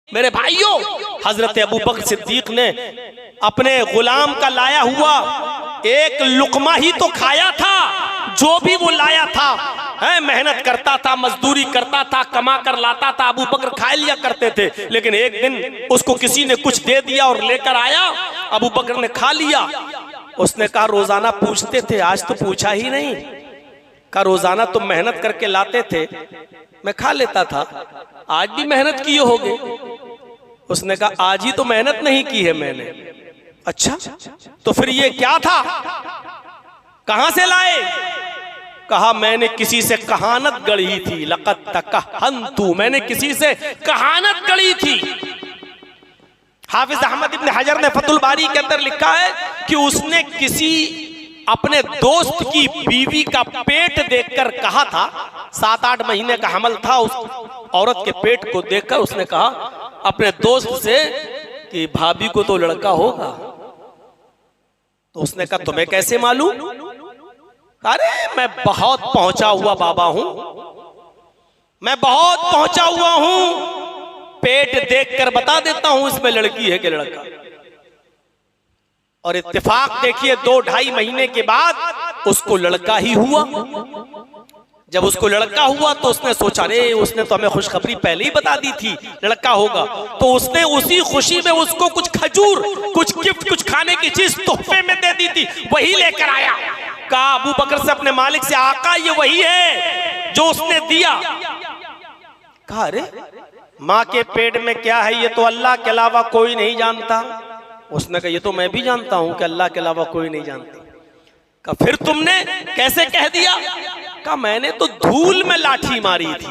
मेरे भाइयों, हजरत अबू बकर सिद्दीक ने अपने गुलाम का लाया हुआ एक लुकमा ही तो खाया था, जो भी वो लाया था है, मेहनत करता था, मजदूरी करता था, कमा कर लाता था, अबू बकर खा लिया करते थे। लेकिन एक दिन उसको किसी ने कुछ दे दिया और लेकर आया, अबू बकर ने खा लिया। उसने कहा रोजाना पूछते थे, आज तो पूछा ही नहीं। कहा रोजाना तुम मेहनत करके लाते थे, मैं खा लेता था, आज भी मेहनत किए होगे। उसने कहा आज ही तो मेहनत नहीं की है मैंने। अच्छा, तो फिर ये क्या था, कहां से लाए? कहा मैंने किसी से कहानत गढ़ी थी, लक़द तकहनतु, मैंने किसी से कहानत गढ़ी थी। हाफिज अहमद इब्न हजर ने फतुल बारी के अंदर लिखा है कि उसने किसी अपने दोस्त की बीवी का पेट देखकर कहा था, 7-8 महीने का हमल था, उस औरत के पेट को देखकर उसने कहा अपने दोस्त से कि भाभी को तो लड़का होगा। तो उसने कहा तुम्हें कैसे मालूम? अरे मैं बहुत पहुंचा हुआ बाबा हूं, मैं बहुत पहुंचा हुआ हूं, पेट देखकर बता देता हूं इसमें लड़की है कि लड़का। और इत्तेफाक देखिए 2-2.5 महीने के बाद उसको लड़का ही हुआ। जब उसको लड़का हुआ तो उसने सोचा रे, उसने तो हमें खुशखबरी पहले ही बता दी थी लड़का होगा। तो उसने उसी खुशी में उसको कुछ खजूर, कुछ गिफ्ट, कुछ खाने की चीज तोहफे में दे दी थी, वही लेकर आया। कहा अबू बकर से अपने मालिक से, आका ये वही है जो उसने दिया। कहा अरे माँ के पेट में क्या है ये तो अल्लाह के अलावा कोई नहीं जानता। उसने कहा ये तो मैं भी जानता हूं कि अल्लाह के अलावा कोई नहीं जानता। कहा फिर तुमने कैसे कह दिया? कहा मैंने तो धूल में लाठी मारी थी,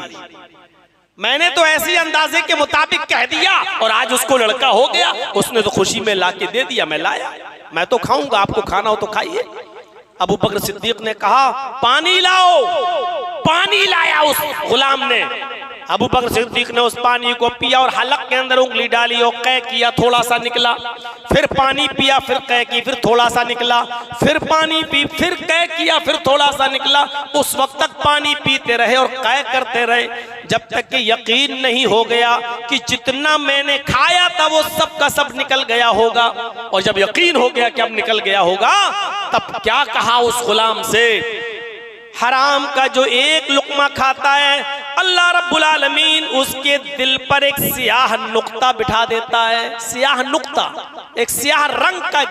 मैंने तो ऐसी अंदाजे के मुताबिक कह दिया और आज उसको लड़का हो गया। उसने तो खुशी में लाके दे दिया, मैं लाया, मैं तो खाऊंगा, आपको खाना हो तो खाइए। अबू बकर सिद्दीक ने कहा पानी लाओ। पानी लाया उस गुलाम ने। अबू बकर सिद्दीक ने उस पानी को पिया और हलक के अंदर उंगली डाली और कै किया, थोड़ा सा निकला। फिर पानी पिया, फिर कै की, फिर थोड़ा सा निकला। फिर पानी पी, फिर कै किया, फिर थोड़ा सा निकला। उस वक्त तक पानी पीते रहे और कै करते रहे जब तक कि यकीन नहीं हो गया कि जितना मैंने खाया था वो सब का सब निकल गया होगा। और जब यकीन हो गया कि अब निकल गया होगा, तब क्या कहा उस गुलाम से, हराम का जो एक लुकमा खाता है अल्लाह रब्बुल आलमीन उसके दिल पर एक स्याह नुक्ता बिठा देता है। स्याह नुक्ता, एक स्याह रंग का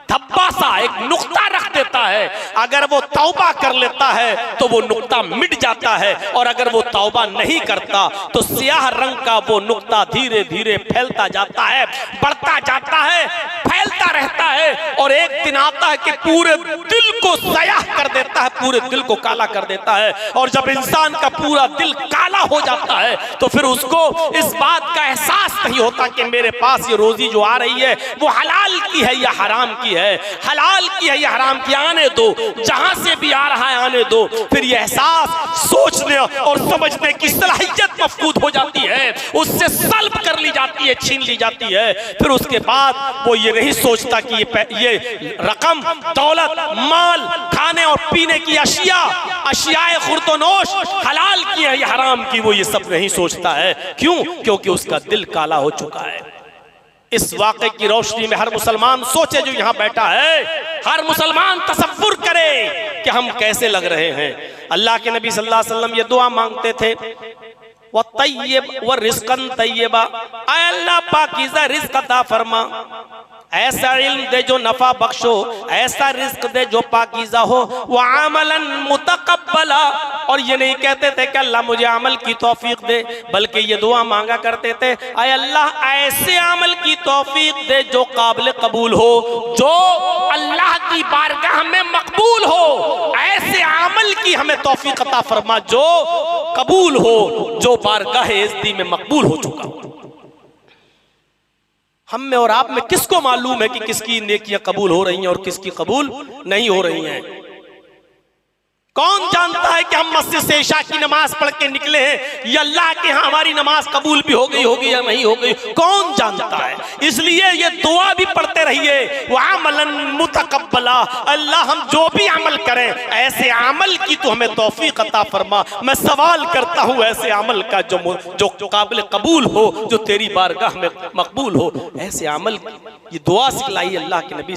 धब्बा सा एक नुक्ता रख देता है। अगर वो तौबा कर लेता है तो वो नुक्ता मिट जाता है, और अगर वो तौबा नहीं करता तो स्याह रंग का वो नुक्ता धीरे धीरे फैलता जाता है, बढ़ता जाता है, फैलता रहता है, और एक दिन आता है कि पूरे दिल को स्याह कर देता है, पूरे दिल को काला कर देता है। और जब इंसान का पूरा दिल काला हो जाता है तो फिर उसको इस बात का एहसास नहीं होता कि मेरे पास ये रोजी जो आ रही है वो हलाल की है या हराम की है, हलाल की है या हराम की, आने दो, जहां से भी आ रहा है आने दो। फिर यह एहसास सोचने और समझने की सलाहियत मफकूद हो जाती है, उससे सल्ब कर ली जाती है, छीन ली जाती है। फिर उसके बाद वो ये नहीं सोचता कि ये रकम, दौलत, माल, खाने और पीने की अशियाए खुर्दोनोश हलाल की है या हराम की, वो ये सब नहीं सोचता है। क्यों? क्योंकि उसका दिल काला हो चुका है। इस वाक़े की रोशनी में हर मुसलमान सोचे जो यहाँ बैठा है, हर मुसलमान तसव्वुर करे कि हम कैसे लग रहे हैं। अल्लाह के नबी सल्लल्लाहु अलैहि वसल्लम ये दुआ मांगते थे, व तय्यब व रिज़्क़न तय्यबा, ऐ अल्लाह पाकीज़ा रिज़्क़ अता फरमा, ऐसा इल्म दे जो नफा बख्शो, ऐसा रिज़्क़ दे जो पाकीज़ा हो, व अमलन मुतक़ब्बला। और ये नहीं कहते थे कि अल्लाह मुझे अमल की तौफीक दे, बल्कि ये दुआ मांगा करते थे, ऐ अल्लाह ऐसे अमल की तौफीक दे जो काबिल कबूल हो, जो अल्लाह की बारगाह में मकबूल हो। ऐसे अमल की हमें तौफीक अता फरमा जो कबूल हो, जो बारगाह इज़्ज़ती में मकबूल हो चुका हो। हम में और आप में किसको मालूम है कि किसकी नेकियां कबूल हो रही हैं और किसकी कबूल नहीं हो रही हैं? कौन जानता है कि हम मस्जिद से इशा की नमाज पढ़ के निकले हैं, या अल्लाह के यहाँ हमारी नमाज कबूल भी हो गई होगी या नहीं हो गई? कौन जानता है? इसलिए ये दुआ भी पढ़ते रहिए, वअमलन मुतकब्बला, अल्लाह हम जो भी अमल करें ऐसे अमल की तो हमें तौफीक अता फरमा। मैं सवाल करता हूँ ऐसे अमल का जो काबिल कबूल हो, जो तेरी बारगाह में मकबूल हो, ऐसे अमल, ये दुआ सिखलाई अल्लाह के नबी।